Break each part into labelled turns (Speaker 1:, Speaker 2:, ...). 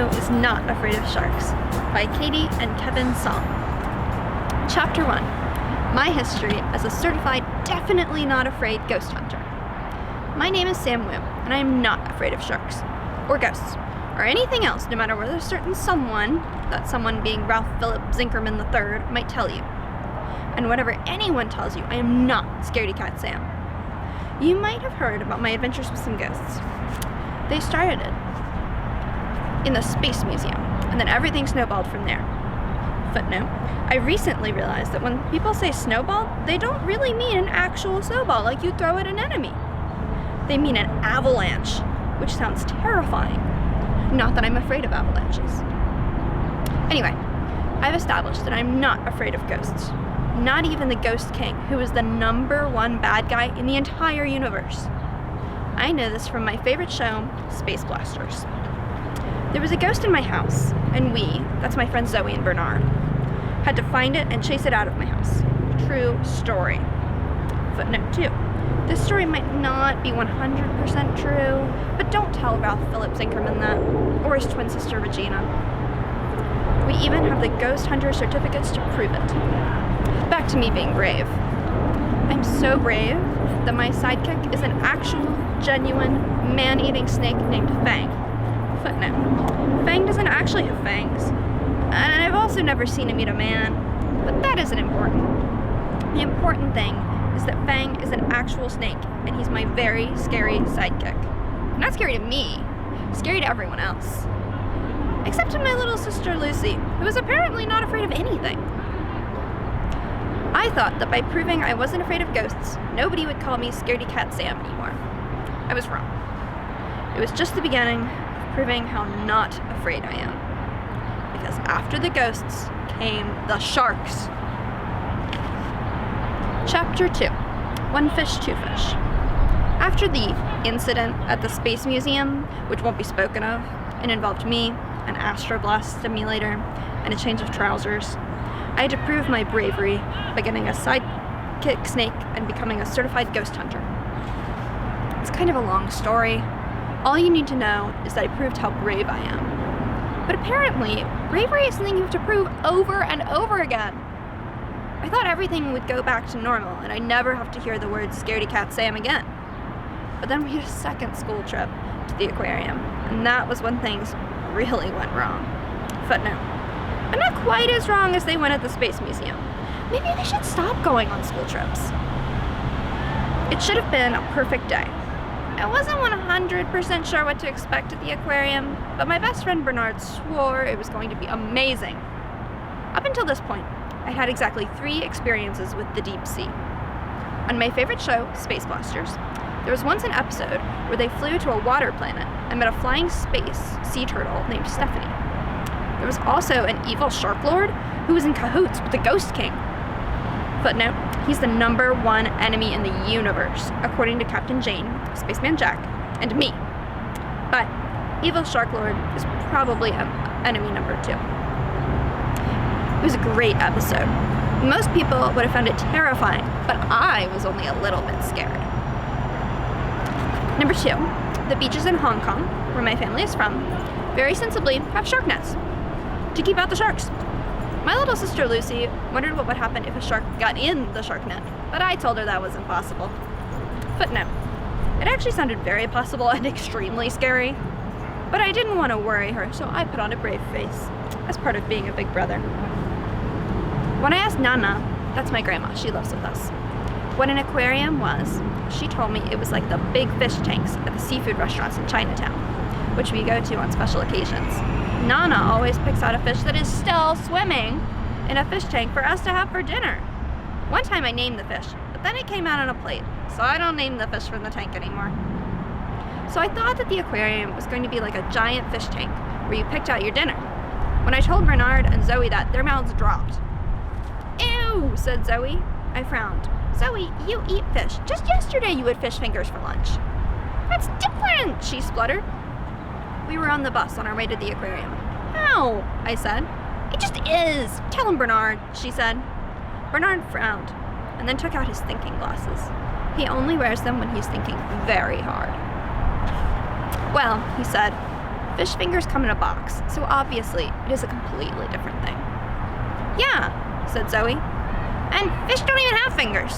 Speaker 1: Who is Not Afraid of Sharks by Katie and Kevin Tsang. Chapter 1. My history as a certified, definitely not afraid ghost hunter. My name is Sam Wu, and I am not afraid of sharks, or ghosts, or anything else, no matter whether a certain someone, that someone being Ralph Philip Zinkerman III, might tell you. And whatever anyone tells you, I am not Scaredy Cat Sam. You might have heard about my adventures with some ghosts. They started in the Space Museum, and then everything snowballed from there. Footnote: I recently realized that when people say snowball, they don't really mean an actual snowball like you throw at an enemy. They mean an avalanche, which sounds terrifying. Not that I'm afraid of avalanches. Anyway, I've established that I'm not afraid of ghosts. Not even the Ghost King, who is the #1 bad guy in the entire universe. I know this from my favorite show, Space Blasters. There was a ghost in my house, and we, that's my friends Zoe and Bernard, had to find it and chase it out of my house. True story. Footnote 2. This story might not be 100% true, but don't tell Ralph Philip Zinkerman that, or his twin sister Regina. We even have the ghost hunter certificates to prove it. Back to me being brave. I'm so brave that my sidekick is an actual, genuine, man-eating snake named Fang. Footnote: Fang doesn't actually have fangs, and I've also never seen him eat a man, but that isn't important. The important thing is that Fang is an actual snake, and he's my very scary sidekick. Not scary to me, scary to everyone else. Except to my little sister Lucy, who is apparently not afraid of anything. I thought that by proving I wasn't afraid of ghosts, nobody would call me Scaredy Cat Sam anymore. I was wrong. It was just the beginning of proving how not afraid I am. Because after the ghosts came the sharks. Chapter 2. One Fish, Two Fish. After the incident at the Space Museum, which won't be spoken of, it involved me, an astroblast simulator, and a change of trousers. I had to prove my bravery by getting a sidekick snake and becoming a certified ghost hunter. It's kind of a long story. All you need to know is that I proved how brave I am. But apparently, bravery is something you have to prove over and over again. I thought everything would go back to normal and I'd never have to hear the words Scaredy Cat Sam again. But then we had a second school trip to the aquarium, and that was when things really went wrong. Footnote: but not quite as wrong as they went at the Space Museum. Maybe they should stop going on school trips. It should have been a perfect day. I wasn't 100% sure what to expect at the aquarium, but my best friend Bernard swore it was going to be amazing. Up until this point, I had exactly 3 experiences with the deep sea. On my favorite show, Space Blasters, there was once an episode where they flew to a water planet and met a flying space sea turtle named Stephanie. There was also an evil shark lord who was in cahoots with the Ghost King. Footnote: he's the #1 enemy in the universe, according to Captain Jane, Spaceman Jack, and me. But evil shark lord is probably enemy #2. It was a great episode. Most people would have found it terrifying, but I was only a little bit scared. Number 2, the beaches in Hong Kong, where my family is from, very sensibly have shark nets to keep out the sharks. My little sister Lucy wondered what would happen if a shark got in the shark net, but I told her that was impossible. Footnote: it actually sounded very possible and extremely scary, but I didn't want to worry her, so I put on a brave face, as part of being a big brother. When I asked Nana, that's my grandma, she lives with us, what an aquarium was, she told me it was like the big fish tanks at the seafood restaurants in Chinatown, which we go to on special occasions. Nana always picks out a fish that is still swimming in a fish tank for us to have for dinner. One time I named the fish, but then it came out on a plate, so I don't name the fish from the tank anymore. So I thought that the aquarium was going to be like a giant fish tank where you picked out your dinner. When I told Bernard and Zoe that, their mouths dropped. "Ew," said Zoe. I frowned. "Zoe, you eat fish. Just yesterday you had fish fingers for lunch." "That's different," she spluttered. We were on the bus on our way to the aquarium. "How?" I said. "It just is. Tell him, Bernard," she said. Bernard frowned and then took out his thinking glasses. He only wears them when he's thinking very hard. "Well," he said, Fish fingers come in a box, so obviously it is a completely different thing. Yeah, said Zoe. And fish don't even have fingers.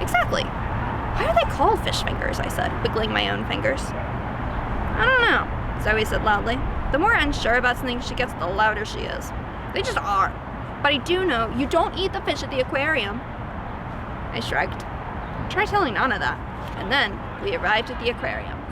Speaker 1: Exactly. Why are they called fish fingers? I said, wiggling my own fingers. I don't know, Zoe said loudly. The more unsure about something she gets, the louder she is. They just are. But I do know you don't eat the fish at the aquarium. I shrugged. Try telling Nana that. And then we arrived at the aquarium.